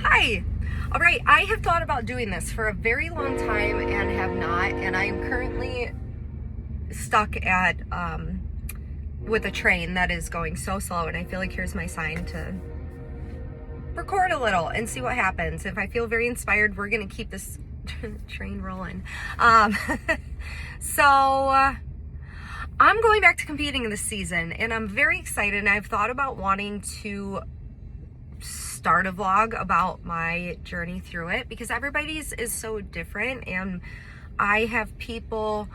Hi. All right, I have thought about doing this for a very long time and have not, and I am currently stuck at with a train that is going so slow, and I feel like here's my sign to record a little and see what happens. If I feel very inspired, we're gonna keep this train rolling. Um, so I'm going back to competing this season, and I'm very excited. And I've thought about wanting to start a vlog about my journey through it because everybody's is so different, and I have people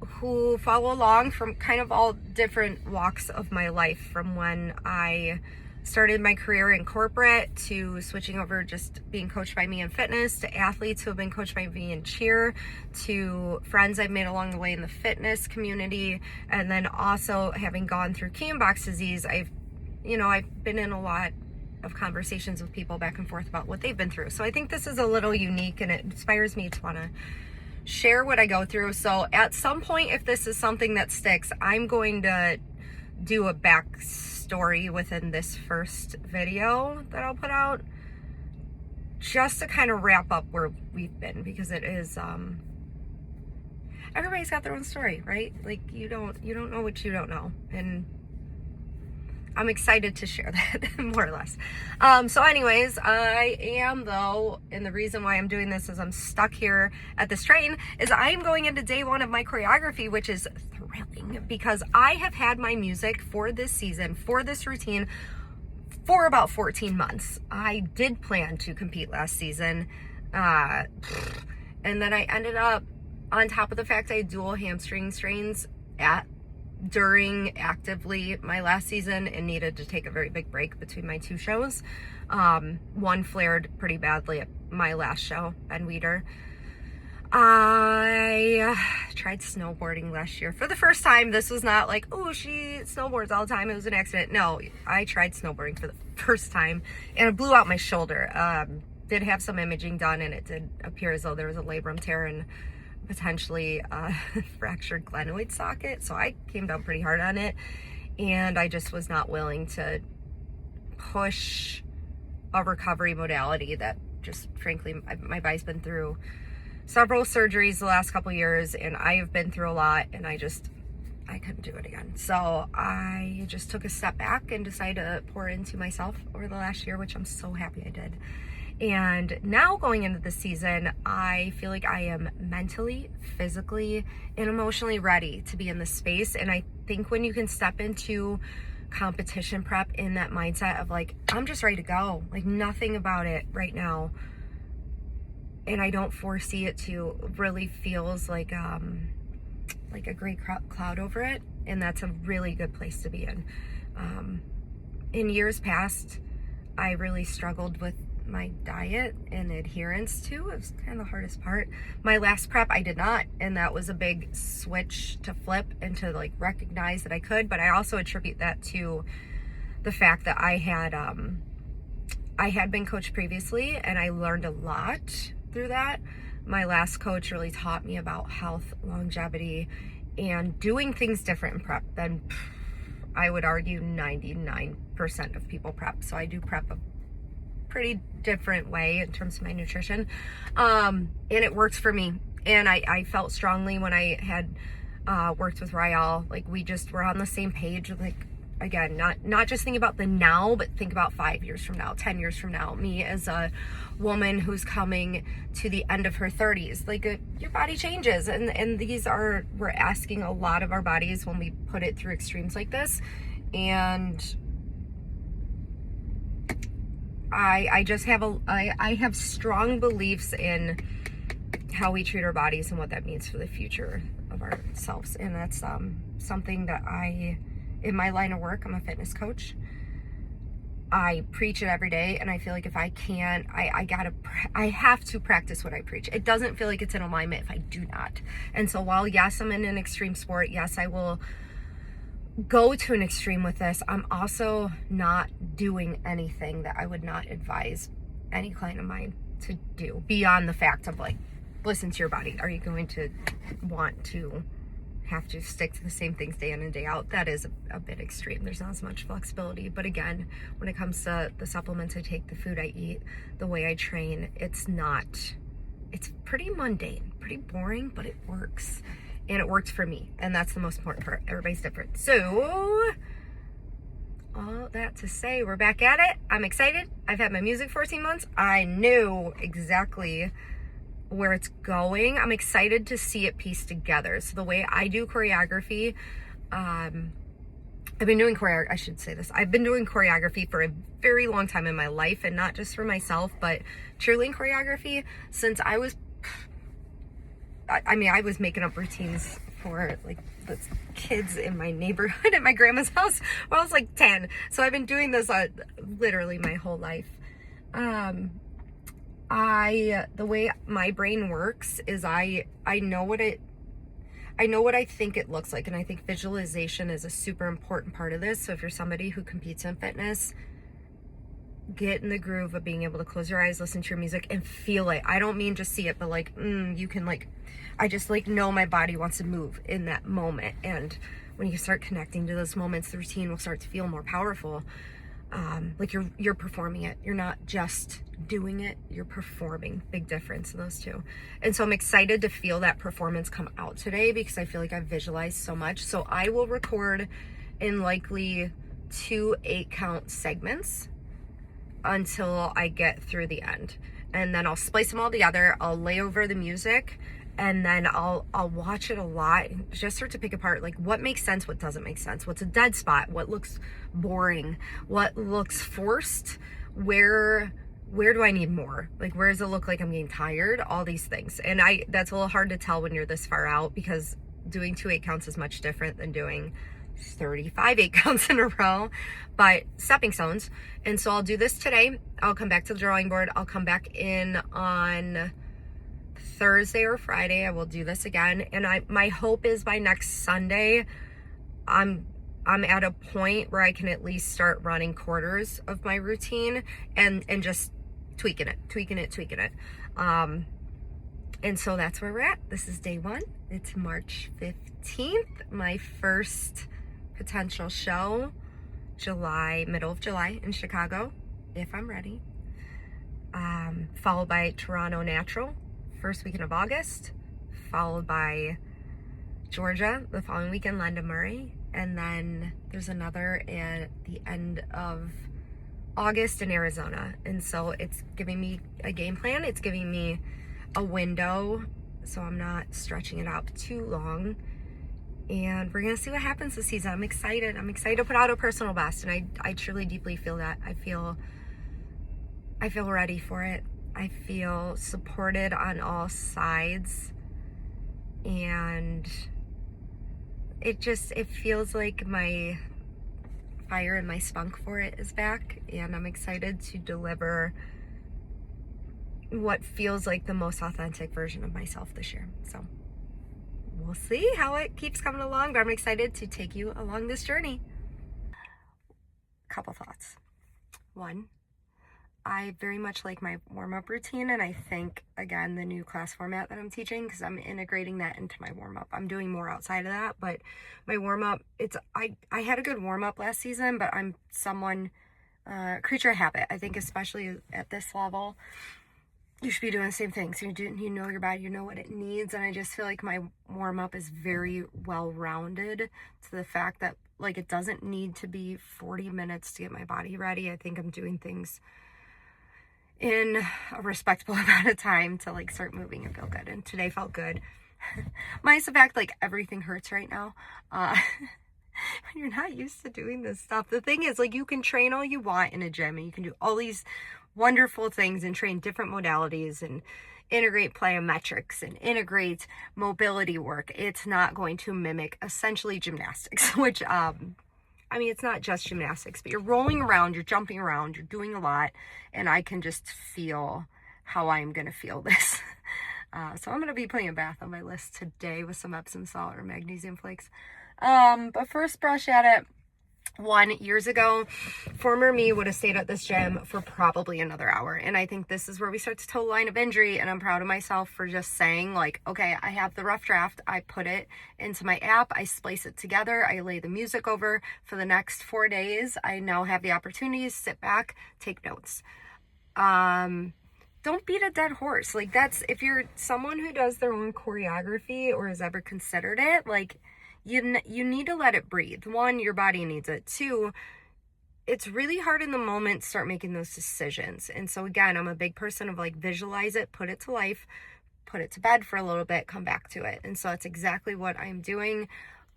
who follow along from kind of all different walks of my life, from when I started my career in corporate to switching over just being coached by me in fitness, to athletes who have been coached by me in cheer, to friends I've made along the way in the fitness community, and then also having gone through Guillain Barré disease. I've been in a lot of conversations with people back and forth about what they've been through. So I think this is a little unique, and it inspires me to want to share what I go through. So at some point, if this is something that sticks, I'm going to do a backstory within this first video that I'll put out, just to kind of wrap up where we've been, because it is everybody's got their own story, right? Like you don't know what you don't know, and I'm excited to share that more or less. So anyways, I am though, and the reason why I'm doing this is I'm stuck here at this train, is I am going into day one of my choreography, which is thrilling because I have had my music for this season, for this routine, for about 14 months. I did plan to compete last season, and then I ended up, on top of the fact I had dual hamstring strains during actively my last season and needed to take a very big break between my two shows. One flared pretty badly at my last show, Ben Weider. I tried snowboarding last year for the first time. This was not like, oh, she snowboards all the time, it was an accident. No, I tried snowboarding for the first time and it blew out my shoulder. Did have some imaging done, and it did appear as though there was a labrum tear and potentially fractured glenoid socket. So I came down pretty hard on it, and I just was not willing to push a recovery modality that just, frankly, my body's been through several surgeries the last couple years, and I have been through a lot, and I couldn't do it again. So I just took a step back and decided to pour into myself over the last year, which I'm so happy I did. And now going into the season, I feel like I am mentally, physically, and emotionally ready to be in this space. And I think when you can step into competition prep in that mindset of like, I'm just ready to go, like nothing about it right now, and I don't foresee it to, really feels like a gray cloud over it. And that's a really good place to be in. In years past, I really struggled with my diet and adherence to. It was kind of the hardest part. My last prep, I did not, and that was a big switch to flip and to like recognize that I could. But I also attribute that to the fact that I had been coached previously, and I learned a lot through that. My last coach really taught me about health, longevity, and doing things different in prep than I would argue 99% of people prep. So I do prep a pretty different way in terms of my nutrition, and it works for me. And I felt strongly when I had worked with Rael, like we just were on the same page. Like, again, not just think about the now, but think about 5 years from now, 10 years from now. Me as a woman who's coming to the end of her 30s, like your body changes, and we're asking a lot of our bodies when we put it through extremes like this. And I just have I have strong beliefs in how we treat our bodies and what that means for the future of ourselves. And that's something that in my line of work, I'm a fitness coach. I preach it every day, and I feel like if I can't, I have to practice what I preach. It doesn't feel like it's in alignment if I do not. And so while yes, I'm in an extreme sport, yes, I will go to an extreme with this, I'm also not doing anything that I would not advise any client of mine to do, beyond the fact of like, listen to your body. Are you going to want to have to stick to the same things day in and day out. That is a bit extreme. There's not as much flexibility. But again, when it comes to the supplements I take, the food I eat, the way I train, it's pretty mundane, pretty boring, but it works. And it works for me. And that's the most important part. Everybody's different. So, all that to say, we're back at it. I'm excited. I've had my music 14 months. I knew exactly where it's going. I'm excited to see it pieced together. So the way I do choreography, I've been doing choreography for a very long time in my life, and not just for myself, but cheerleading choreography since I was making up routines for like the kids in my neighborhood at my grandma's house when I was like 10. So I've been doing this literally my whole life. The way my brain works is I know what I think it looks like, and I think visualization is a super important part of this. So if you're somebody who competes in fitness, get in the groove of being able to close your eyes, listen to your music, and feel it. I don't mean just see it, but like you can I just know my body wants to move in that moment. And when you start connecting to those moments, the routine will start to feel more powerful. Like you're performing it. You're not just doing it, you're performing. Big difference in those two. And so I'm excited to feel that performance come out today because I feel like I've visualized so much. So I will record in likely 2 8-count segments until I get through the end. And then I'll splice them all together. I'll lay over the music, and then I'll watch it a lot and just start to pick apart like what makes sense, what doesn't make sense, what's a dead spot, what looks boring, what looks forced, where do I need more? Like, where does it look like I'm getting tired? All these things. And that's a little hard to tell when you're this far out, because doing 2 8-counts is much different than doing 35 8-counts in a row, but stepping stones. And so I'll do this today. I'll come back to the drawing board. I'll come back in on Thursday or Friday. I will do this again. And my hope is by next Sunday, I'm at a point where I can at least start running quarters of my routine and just tweaking it. And so that's where we're at. This is day 1. It's March 15th, my first potential show, middle of July in Chicago, if I'm ready. Followed by Toronto Natural, first weekend of August, followed by Georgia the following weekend, London Murray, and then there's another at the end of August in Arizona. And so it's giving me a game plan. It's giving me a window, so I'm not stretching it out too long. And we're gonna see what happens this season. I'm excited to put out a personal best, and I truly deeply feel that. I feel ready for it. I feel supported on all sides, and it feels like my fire and my spunk for it is back, and I'm excited to deliver what feels like the most authentic version of myself this year. So we'll see how it keeps coming along, but I'm excited to take you along this journey. Couple thoughts. 1, I very much like my warm-up routine, and I think, again, the new class format that I'm teaching, because I'm integrating that into my warm-up. I'm doing more outside of that, but my warm-up, I had a good warm-up last season, but I'm someone, creature of habit. I think especially at this level, you should be doing the same things. You know your body, you know what it needs, and I just feel like my warm-up is very well-rounded to the fact that, like, it doesn't need to be 40 minutes to get my body ready. I think I'm doing things in a respectable amount of time to, like, start moving and feel good, and today felt good. Minus the fact, like, everything hurts right now. When you're not used to doing this stuff. The thing is, like, you can train all you want in a gym, and you can do all these wonderful things and train different modalities and integrate plyometrics and integrate mobility work. It's not going to mimic essentially gymnastics, which, it's not just gymnastics, but you're rolling around, you're jumping around, you're doing a lot, and I can just feel how I'm going to feel this. So I'm going to be putting a bath on my list today with some Epsom salt or magnesium flakes. But first brush at it, Years ago, former me would have stayed at this gym for probably another hour. And I think this is where we start to toe the line of injury. And I'm proud of myself for just saying, like, okay, I have the rough draft. I put it into my app. I splice it together. I lay the music over for the next 4 days. I now have the opportunity to sit back, take notes. Don't beat a dead horse. Like, that's, if you're someone who does their own choreography or has ever considered it, like, you need to let it breathe. One, your body needs it. Two, it's really hard in the moment to start making those decisions. And so again, I'm a big person of like, visualize it, put it to life, put it to bed for a little bit, come back to it. And so that's exactly what I'm doing.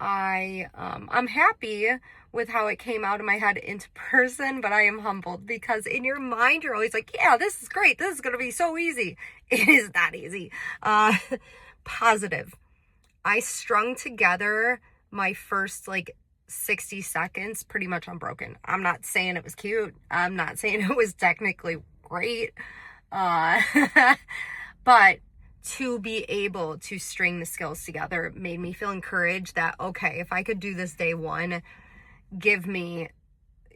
I'm happy with how it came out of my head into person, but I am humbled because in your mind, you're always like, yeah, this is great. This is going to be so easy. It is not easy. Positive. I strung together my first like 60 seconds pretty much unbroken. I'm not saying it was cute. I'm not saying it was technically great. But to be able to string the skills together made me feel encouraged that, okay, if I could do this day one, give me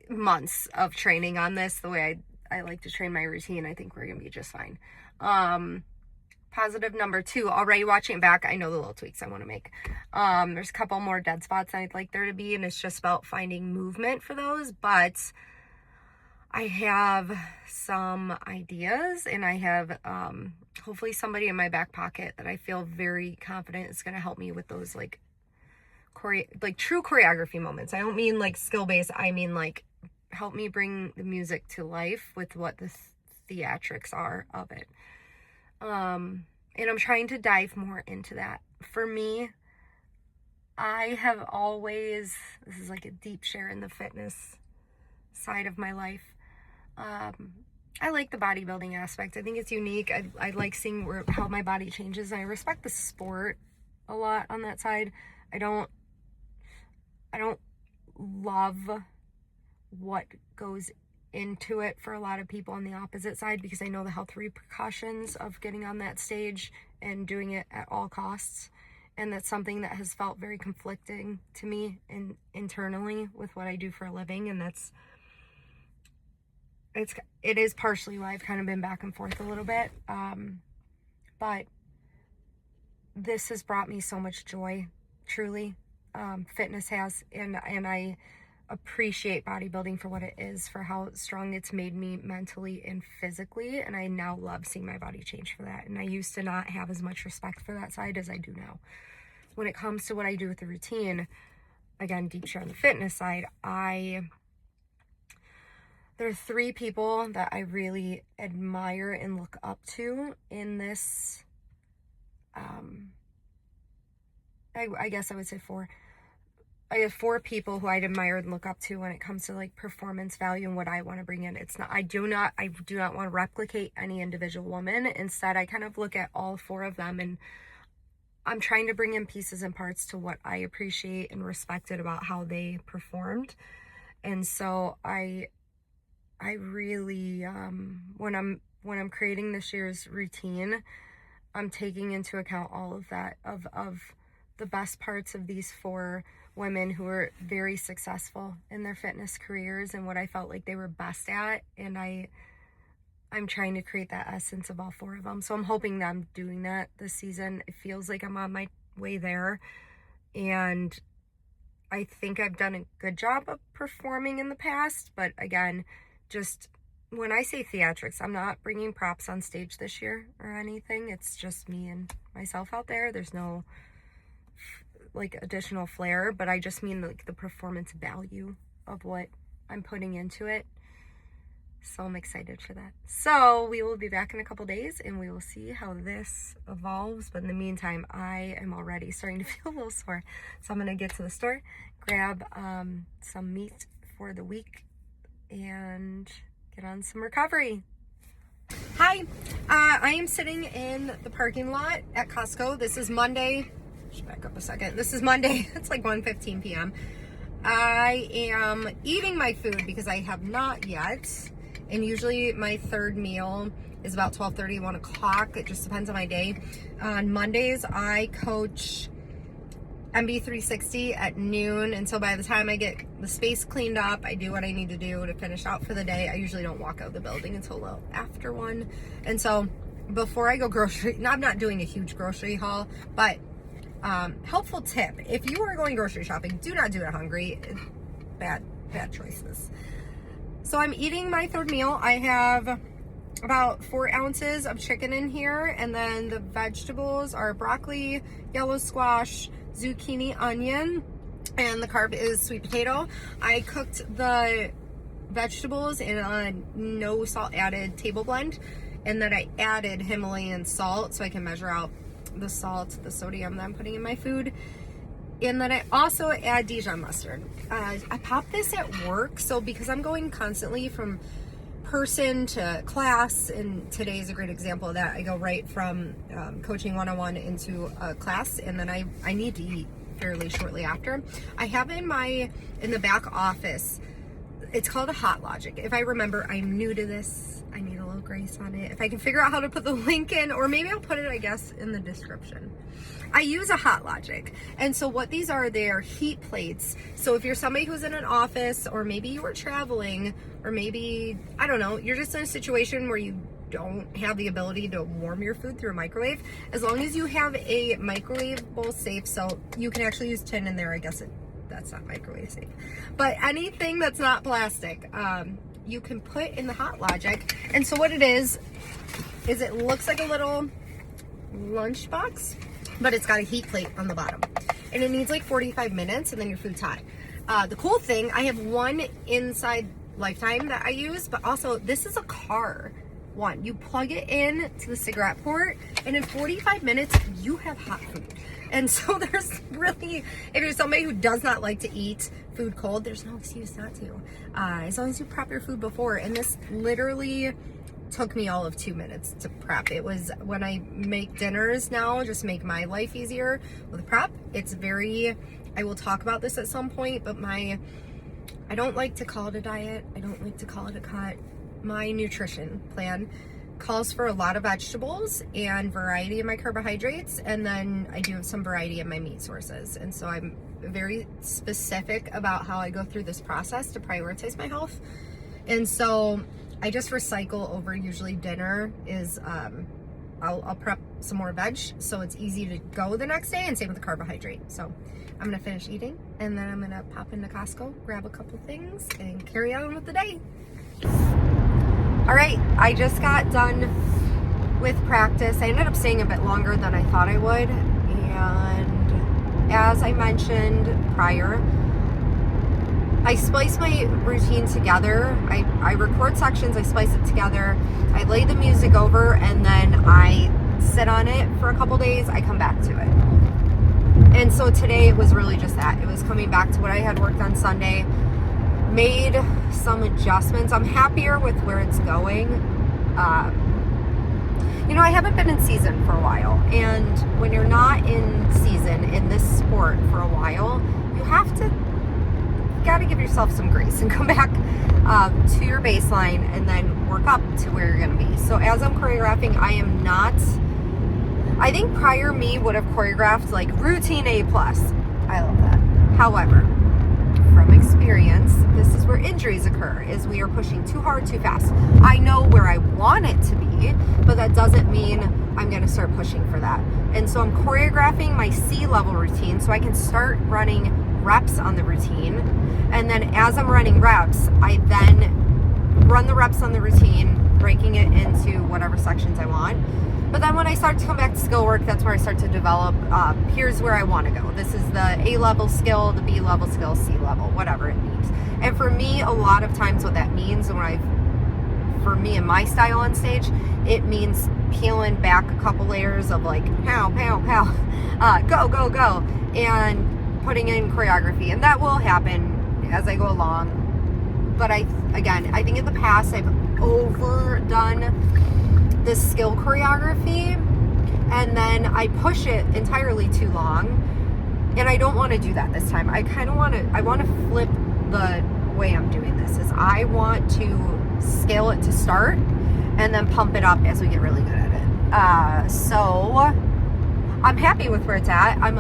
months of training on this the way I like to train my routine, I think we're going to be just fine. Positive number 2, already watching it back, I know the little tweaks I want to make. There's a couple more dead spots I'd like there to be, and it's just about finding movement for those, but I have some ideas, and I have hopefully somebody in my back pocket that I feel very confident is going to help me with those like true choreography moments. I don't mean like skill-based, I mean like help me bring the music to life with what the theatrics are of it. And I'm trying to dive more into that. For me, I have always, this is like a deep share in the fitness side of my life. I like the bodybuilding aspect. I think it's unique. I like seeing how my body changes. And I respect the sport a lot on that side. I don't love what goes into it for a lot of people on the opposite side, because I know the health repercussions of getting on that stage and doing it at all costs. And that's something that has felt very conflicting to me internally with what I do for a living. And it is partially why I've kind of been back and forth a little bit. But this has brought me so much joy, truly. Fitness has, and I appreciate bodybuilding for what it is, for how strong it's made me mentally and physically, and I now love seeing my body change for that. And I used to not have as much respect for that side as I do now. When it comes to what I do with the routine, again, deep share on the fitness side, there are 3 people that I really admire and look up to in this, I guess I would say 4. I have 4 people who I'd admire and look up to when it comes to like performance value and what I want to bring in. I do not want to replicate any individual woman. Instead, I kind of look at all 4 of them, and I'm trying to bring in pieces and parts to what I appreciate and respected about how they performed. And so I really, when I'm creating this year's routine, I'm taking into account all of that, of the best parts of these 4 women who are very successful in their fitness careers and what I felt like they were best at. And I'm trying to create that essence of all 4 of them. So I'm hoping that I'm doing that this season. It feels like I'm on my way there. And I think I've done a good job of performing in the past. But again, just when I say theatrics, I'm not bringing props on stage this year or anything. It's just me and myself out there. There's no like additional flair, but I just mean like the performance value of what I'm putting into it. So I'm excited for that. So we will be back in a couple days and we will see how this evolves. But in the meantime, I am already starting to feel a little sore. So I'm going to get to the store, grab some meat for the week, and get on some recovery. Hi, I am sitting in the parking lot at Costco. This is Monday. Should back up a second. This is Monday. It's like 1:15 p.m. I am eating my food because I have not yet. And usually my third meal is about 12:30, 1 o'clock. It just depends on my day. On Mondays, I coach MB360 at noon, and so by the time I get the space cleaned up, I do what I need to do to finish out for the day. I usually don't walk out the building until after 1. And so before I go I'm not doing a huge grocery haul, but helpful tip: if you are going grocery shopping, do not do it hungry. Bad choices. So I'm eating my third meal. I have about 4 ounces of chicken in here, and then the vegetables are broccoli, yellow squash, zucchini, onion, and the carb is sweet potato. I cooked the vegetables in a no salt added table blend, and then I added Himalayan salt so I can measure out the salt, the sodium that I'm putting in my food. And then I also add Dijon mustard. I pop this at work, so because I'm going constantly from person to class, and today is a great example of that. I go right from coaching 101 into a class, and then I need to eat fairly shortly after. I have in the back office, it's called a Hot Logic. If I remember, I'm new to this. I need a little grace on it. If I can figure out how to put the link in, or maybe I'll put it, I guess, in the description. I use a Hot Logic. And so what these are, they are heat plates. So if you're somebody who's in an office, or maybe you were traveling, or maybe, I don't know, you're just in a situation where you don't have the ability to warm your food through a microwave, as long as you have a microwavable safe, so you can actually use tin in there. I guess that's not microwave safe. But anything that's not plastic, you can put in the Hot Logic. And so what it is it looks like a little lunch box, but it's got a heat plate on the bottom, and it needs like 45 minutes, and then your food's hot. The cool thing, I have one inside Lifetime that I use, but also this is a car one. You plug it in to the cigarette port, and in 45 minutes you have hot food. And so there's really, if you're somebody who does not like to eat food cold, there's no excuse not to, as long as you prep your food before. And this literally took me all of 2 minutes to prep. It was, when I make dinners now, just make my life easier with prep, it's very, I will talk about this at some point, but I don't like to call it a diet. I don't like to call it a cut. My nutrition plan calls for a lot of vegetables and variety in my carbohydrates, and then I do have some variety in my meat sources. And so I'm very specific about how I go through this process to prioritize my health. And so I just recycle over. Usually dinner is, I'll prep some more veg so it's easy to go the next day, and same with the carbohydrate. So I'm gonna finish eating, and then I'm gonna pop into Costco, grab a couple things, and carry on with the day. All right, I just got done with practice. I ended up staying a bit longer than I thought I would, and as I mentioned prior, I splice my routine together. I record sections, I splice it together, I lay the music over, and then I sit on it for a couple days. I come back to it. And so today it was really just that. It was coming back to what I had worked on Sunday, made some adjustments. I'm happier with where it's going. I haven't been in season for a while, and when you're not in season in this sport for a while, you got to give yourself some grace and come back to your baseline, and then work up to where you're going to be. So as I'm choreographing, I think prior me would have choreographed like routine A+. I love that. However, from experience, this is where injuries occur, is we are pushing too hard, too fast. I know where I want it to be, but that doesn't mean I'm going to start pushing for that. And so I'm choreographing my C-level routine so I can start running reps on the routine. And then as I'm running reps, I then run the reps on the routine, breaking it into whatever sections I want. But then when I start to come back to skill work, that's where I start to develop, here's where I want to go. This is the A-level skill, the B-level skill, C-level, whatever it means. And for me, a lot of times what that means, for me and my style on stage, it means peeling back a couple layers of like, pow, pow, pow, go, go, go, and putting in choreography. And that will happen as I go along. But I think in the past, I've overdone this skill choreography, and then I push it entirely too long, and I don't want to do that this time. I want to flip the way I'm doing this. Is I want to scale it to start, and then pump it up as we get really good at it. So I'm happy with where it's at. I'm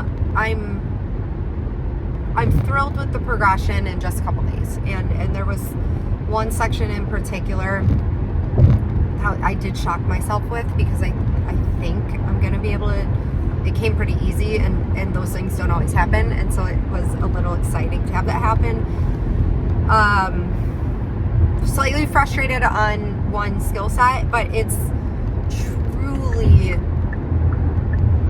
I'm thrilled with the progression in just a couple days. And there was one section in particular how I did shock myself with, because I think I'm going to be able to. It came pretty easy, and those things don't always happen, and so it was a little exciting to have that happen. Slightly frustrated on one skill set, but it's truly,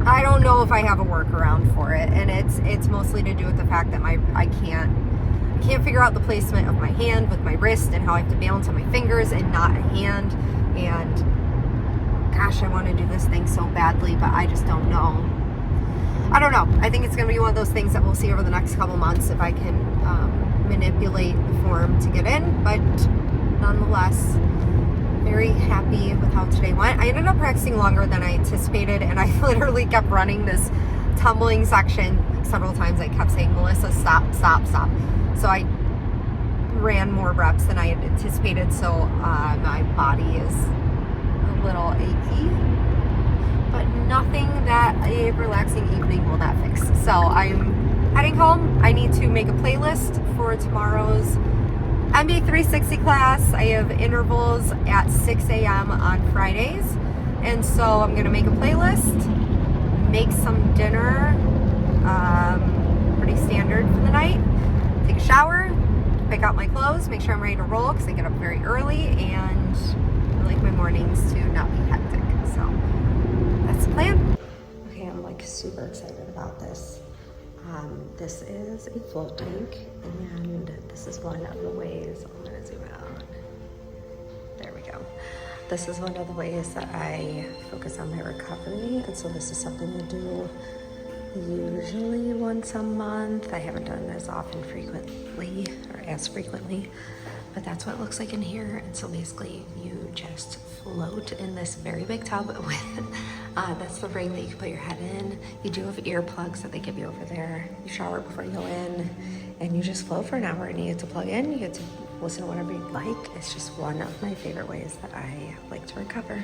I don't know if I have a workaround for it, and it's mostly to do with the fact that I can't figure out the placement of my hand with my wrist, and how I have to balance on my fingers and not a hand. And gosh, I want to do this thing so badly, but I just don't know. I don't know. I think it's going to be one of those things that we'll see over the next couple months if I can manipulate the form to get in. But nonetheless, very happy with how today went. I ended up practicing longer than I anticipated, and I literally kept running this tumbling section several times. I kept saying, Melissa, stop, stop, stop. So I ran more reps than I had anticipated, so my body is a little achy, but nothing that a relaxing evening will not fix. So I'm heading home. I need to make a playlist for tomorrow's MB360 class. I have intervals at 6 a.m. on Fridays, and so I'm going to make a playlist, make some dinner, pretty standard for the night, take a shower, pick out my clothes, make sure I'm ready to roll, because I get up very early, and I like my mornings to not be hectic. So that's the plan. Okay, I'm like super excited about this. This is a float tank, and this is one of the ways, I'm gonna zoom out. There we go. This is one of the ways that I focus on my recovery, and so this is something I do usually once a month. I haven't done it as frequently, but that's what it looks like in here. And so basically you just float in this very big tub with that's the ring that you can put your head in. You do have earplugs that they give you over there. You shower before you go in, and you just float for an hour, and you get to plug in, you get to listen to whatever you'd like. It's just one of my favorite ways that I like to recover.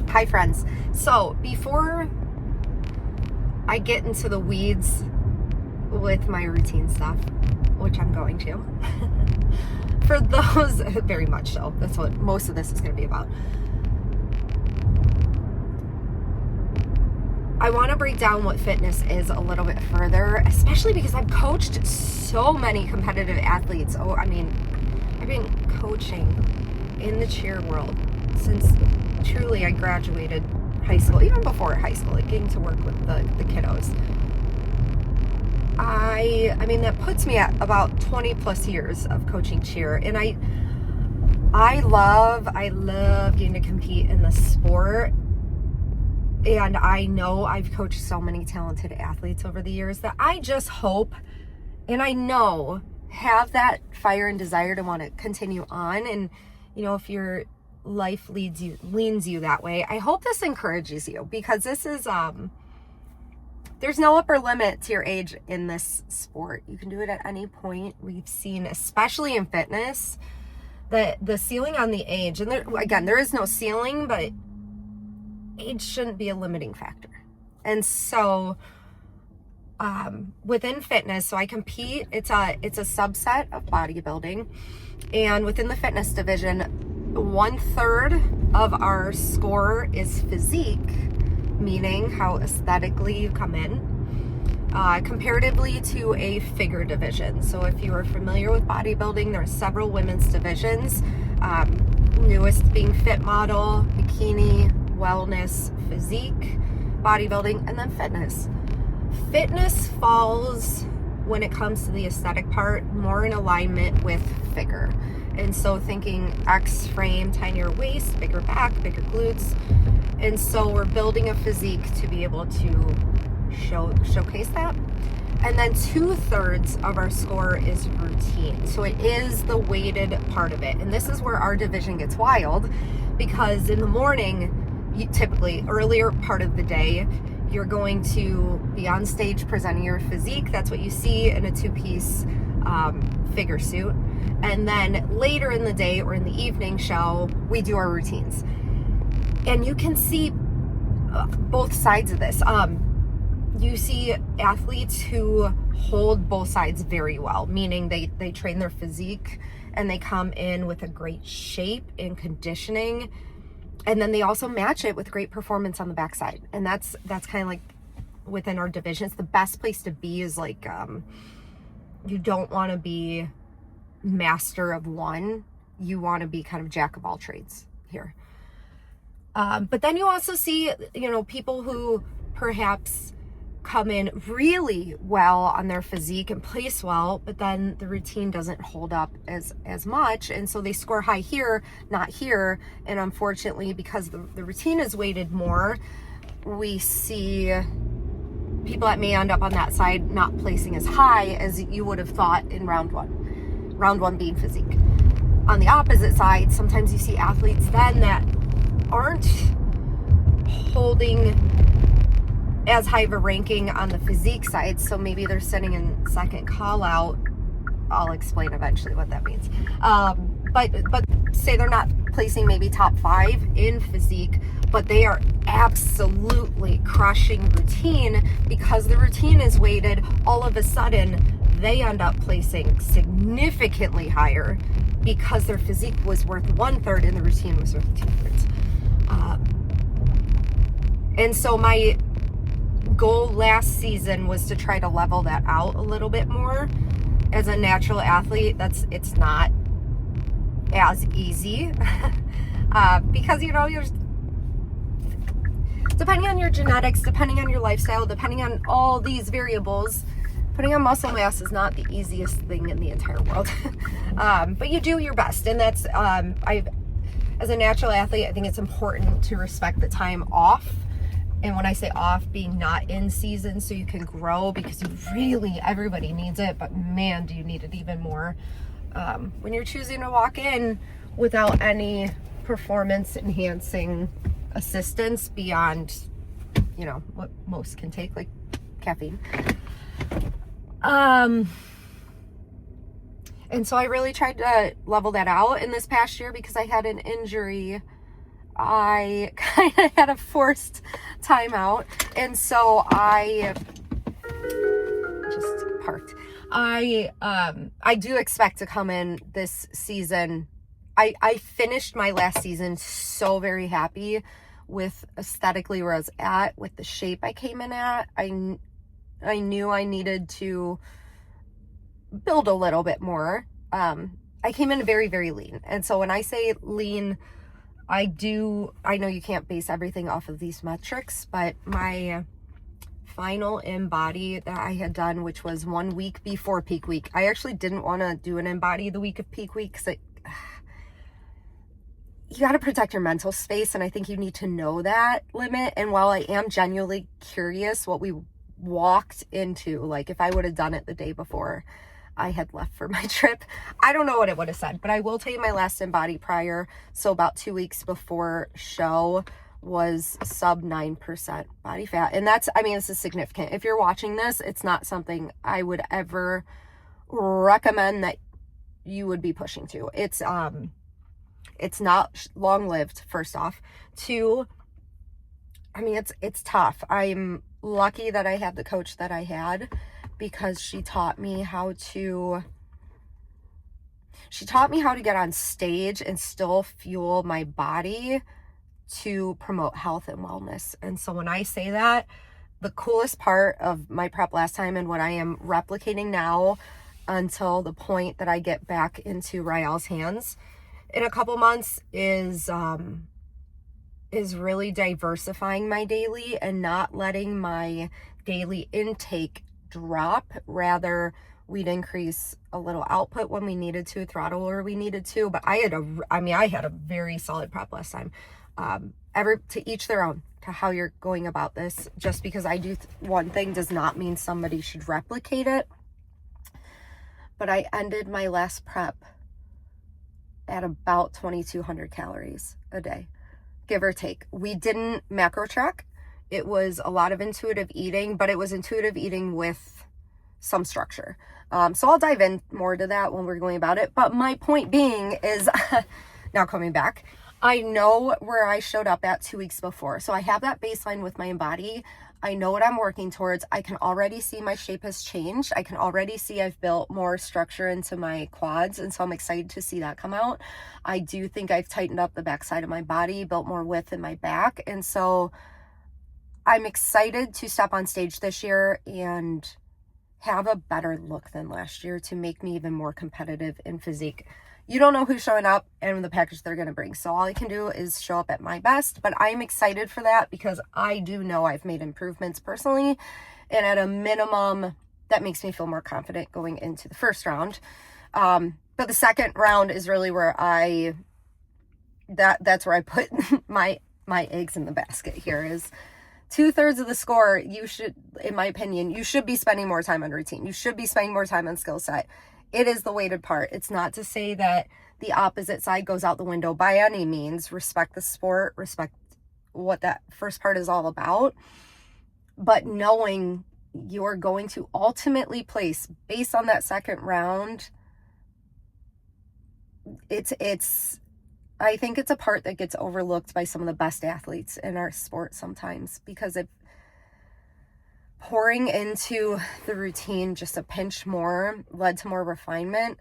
Hi friends. So before I get into the weeds with my routine stuff, which I'm going to, for those, very much so, that's what most of this is going to be about. I want to break down what fitness is a little bit further, especially because I've coached so many competitive athletes. Oh, I mean, I've been coaching in the cheer world since truly I graduated high school, even before high school, like getting to work with the kiddos. I mean, that puts me at about 20 plus years of coaching cheer, and I love getting to compete in the sport. And I know I've coached so many talented athletes over the years that I just hope, and I know, have that fire and desire to want to continue on. And, you know, if your life leans you that way, I hope this encourages you, because this is, there's no upper limit to your age in this sport. You can do it at any point. We've seen, especially in fitness, that the ceiling on the age, and there is no ceiling, but age shouldn't be a limiting factor. And so within fitness, so I compete, it's a subset of bodybuilding, and within the fitness division, 1/3 of our score is physique, meaning how aesthetically you come in, comparatively to a figure division. So if you are familiar with bodybuilding, there are several women's divisions, newest being fit model, bikini, wellness, physique, bodybuilding, and then fitness. Fitness falls, when it comes to the aesthetic part, more in alignment with figure. And so thinking X frame, tinier waist, bigger back, bigger glutes. And so we're building a physique to be able to showcase that. And then 2/3 of our score is routine. So it is the weighted part of it. And this is where our division gets wild, because in the morning, typically earlier part of the day, you're going to be on stage presenting your physique. That's what you see in a 2-piece figure suit. And then later in the day or in the evening show, we do our routines. And you can see both sides of this. You see athletes who hold both sides very well, meaning they train their physique and they come in with a great shape and conditioning, and then they also match it with great performance on the backside. And that's kind of like within our division, it's the best place to be. Is like you don't want to be master of one, you want to be kind of jack of all trades here. But then you also see, you know, people who perhaps come in really well on their physique and place well, but then the routine doesn't hold up as much, and so they score high here, not here. And unfortunately, because the routine is weighted more, we see people that may end up on that side not placing as high as you would have thought in round one being physique. On the opposite side, sometimes you see athletes then that aren't holding as high of a ranking on the physique side, so maybe they're sitting in second call out. I'll explain eventually what that means. But say they're not placing maybe top 5 in physique, but they are absolutely crushing routine. Because the routine is weighted, all of a sudden they end up placing significantly higher because their physique was worth 1/3 and the routine was worth 2/3. And so my goal last season was to try to level that out a little bit more. As a natural athlete, it's not as easy because, you know, you're depending on your genetics, depending on your lifestyle, depending on all these variables, putting on muscle mass is not the easiest thing in the entire world. But you do your best, and that's as a natural athlete, I think it's important to respect the time off. And when I say off, being not in season, so you can grow, because everybody needs it, but man, do you need it even more when you're choosing to walk in without any performance enhancing assistance beyond, you know, what most can take, like caffeine. And so I really tried to level that out in this past year because I had an injury. I kind of had a forced timeout, and so I just parked. I do expect to come in this season. I finished my last season so very happy with aesthetically where I was at, with the shape I came in at. I knew I needed to build a little bit more. I came in very, very lean. And so when I say lean, I know you can't base everything off of these metrics, but my final InBody that I had done, which was 1 week before peak week, I actually didn't want to do an InBody the week of peak week because you got to protect your mental space, and I think you need to know that limit. And while I am genuinely curious what we walked into, like if I would have done it the day before I had left for my trip, I don't know what it would have said. But I will tell you, my last InBody prior, so about 2 weeks before show, was sub 9% body fat. And that's, I mean, this is significant. If you're watching this, it's not something I would ever recommend that you would be pushing to. It's not long-lived, first off. 2, I mean, it's tough. I'm lucky that I had the coach that I had, because she taught me how to get on stage and still fuel my body to promote health and wellness. And so when I say that, the coolest part of my prep last time and what I am replicating now until the point that I get back into Rael's hands in a couple months is really diversifying my daily and not letting my daily intake drop. Rather, we'd increase a little output when we needed to, throttle where we needed to. But I had a very solid prep last time. To each their own to how you're going about this. Just because I do one thing does not mean somebody should replicate it. But I ended my last prep at about 2,200 calories a day, give or take. We didn't macro track. It was a lot of intuitive eating, but it was intuitive eating with some structure. So I'll dive in more to that when we're going about it. But my point being is, now coming back, I know where I showed up at 2 weeks before. So I have that baseline with my InBody. I know what I'm working towards. I can already see my shape has changed. I can already see I've built more structure into my quads, and so I'm excited to see that come out. I do think I've tightened up the back side of my body, built more width in my back, and so I'm excited to step on stage this year and have a better look than last year to make me even more competitive in physique. You don't know who's showing up and the package they're going to bring. So all I can do is show up at my best, but I'm excited for that because I do know I've made improvements personally. And at a minimum, that makes me feel more confident going into the first round. But the second round is really where that's where I put my eggs in the basket here. Is 2/3 of the score, you should, in my opinion, you should be spending more time on routine. You should be spending more time on skill set. It is the weighted part. It's not to say that the opposite side goes out the window by any means. Respect the sport, respect what that first part is all about. But knowing you're going to ultimately place based on that second round, I think it's a part that gets overlooked by some of the best athletes in our sport sometimes, because if pouring into the routine just a pinch more led to more refinement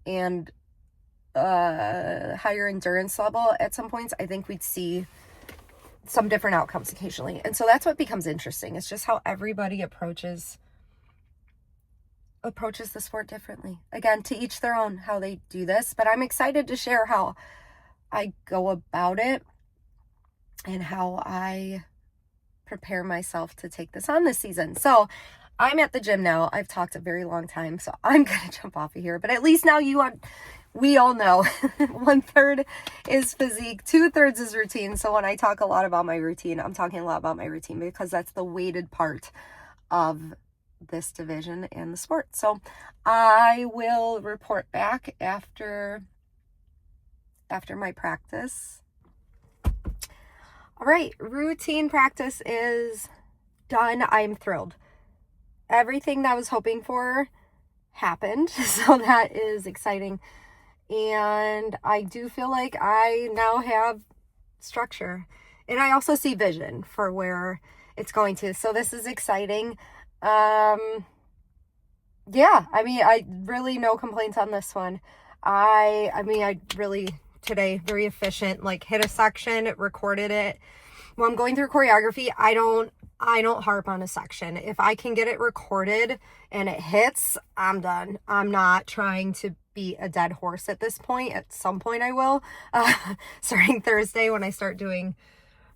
and higher endurance level at some points, I think we'd see some different outcomes occasionally. And so that's what becomes interesting. It's just how everybody approaches the sport differently. Again, to each their own how they do this, but I'm excited to share how I go about it and how I prepare myself to take this on this season. So I'm at the gym now. I've talked a very long time, so I'm gonna jump off of here, but at least now we all know 1/3 is physique, 2/3 is routine. So when I talk a lot about my routine, I'm talking a lot about my routine because that's the weighted part of this division and the sport. So I will report back after my practice. All right, routine practice is done. I'm thrilled. Everything that I was hoping for happened, so that is exciting. And I do feel like I now have structure. And I also see vision for where it's going to. So this is exciting. Yeah, I mean, I really no complaints on this one. I really today very efficient, like hit a section, recorded it. When I'm going through choreography, I don't harp on a section. If I can get it recorded and it hits, I'm done. I'm not trying to be a dead horse at this point. At some point I will, starting Thursday when I start doing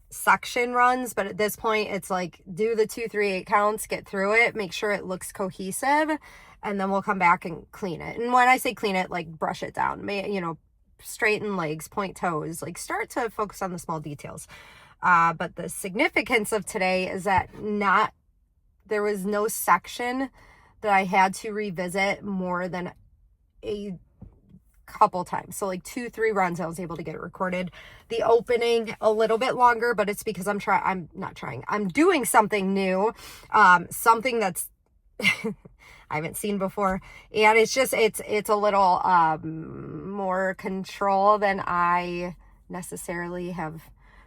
section runs. But at this point, it's like, do the 2, 3, 8 counts, get through it, make sure it looks cohesive, and then we'll come back and clean it. And when I say clean it, like brush it down, straighten legs, point toes, like start to focus on the small details. But the significance of today is that there was no section that I had to revisit more than a couple times. So like 2, 3 runs, I was able to get it recorded. The opening a little bit longer, but it's because I'm doing something new, something that's I haven't seen before. And it's a little more control than I necessarily have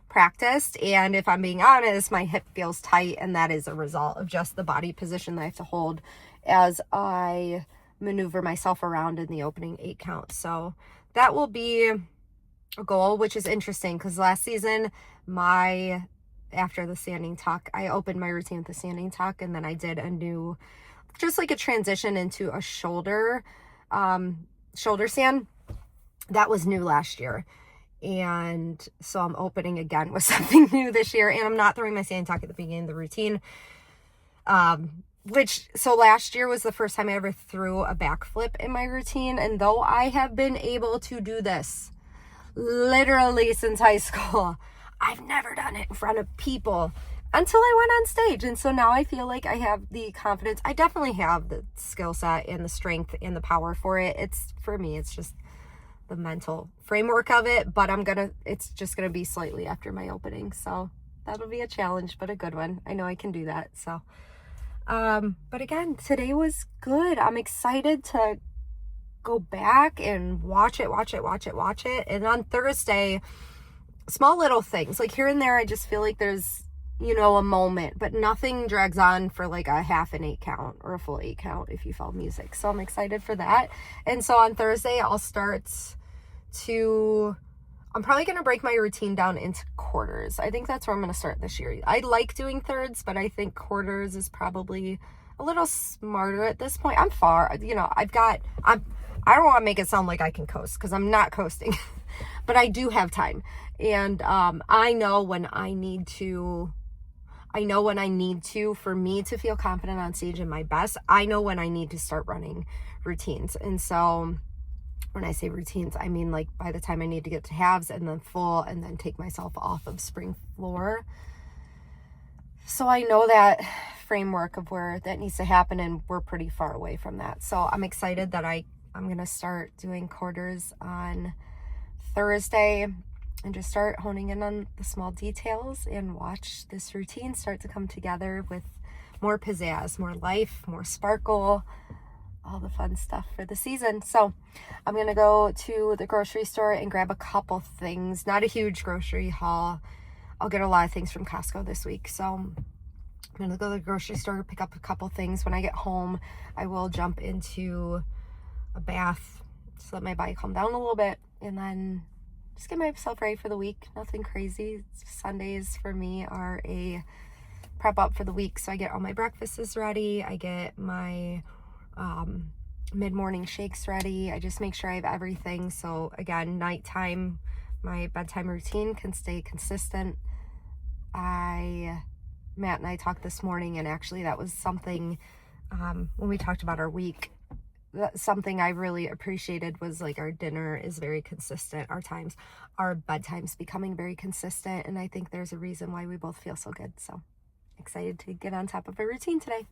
practiced. And if I'm being honest, my hip feels tight, and that is a result of just the body position that I have to hold as I maneuver myself around in the opening 8 counts. So that will be a goal, which is interesting because last season, after the standing tuck, I opened my routine with the standing tuck, and then I did just like a transition into a shoulder stand. That was new last year. And so I'm opening again with something new this year, and I'm not throwing my standing tuck at the beginning of the routine. So last year was the first time I ever threw a backflip in my routine. And though I have been able to do this literally since high school, I've never done it in front of people until I went on stage. And so now I feel like I have the confidence. I definitely have the skill set and the strength and the power for it. For me, it's just the mental framework of it, but it's just gonna be slightly after my opening. So that'll be a challenge, but a good one. I know I can do that. So, but again, today was good. I'm excited to go back and watch it. And on Thursday, small little things like here and there, I just feel like there's, you know, a moment, but nothing drags on for like a half an 8 count or a full 8 count if you follow music. So I'm excited for that. And so on Thursday, I'm probably going to break my routine down into quarters. I think that's where I'm going to start this year. I like doing thirds, but I think quarters is probably a little smarter at this point. I'm far, you know, I don't want to make it sound like I can coast, because I'm not coasting, but I do have time. And I know when I need to, for me to feel confident on stage and my best, I know when I need to start running routines. And so when I say routines, I mean like by the time I need to get to halves and then full and then take myself off of spring floor. So I know that framework of where that needs to happen, and we're pretty far away from that. So I'm excited that I'm going to start doing quarters on Thursday and just start honing in on the small details and watch this routine start to come together with more pizzazz, more life, more sparkle, all the fun stuff for the season. So I'm going to go to the grocery store and grab a couple things. Not a huge grocery haul. I'll get a lot of things from Costco this week. So I'm going to go to the grocery store, pick up a couple things. When I get home, I will jump into a bath, just let my body calm down a little bit, and then just get myself ready for the week. Nothing crazy. Sundays for me are a prep up for the week. So I get all my breakfasts ready. I get my mid-morning shakes ready. I just make sure I have everything. So again, nighttime, my bedtime routine can stay consistent. Matt and I talked this morning, and actually that was something, when we talked about our week, something I really appreciated was like our dinner is very consistent, our bedtime's becoming very consistent, and I think there's a reason why we both feel so good. So excited to get on top of a routine today.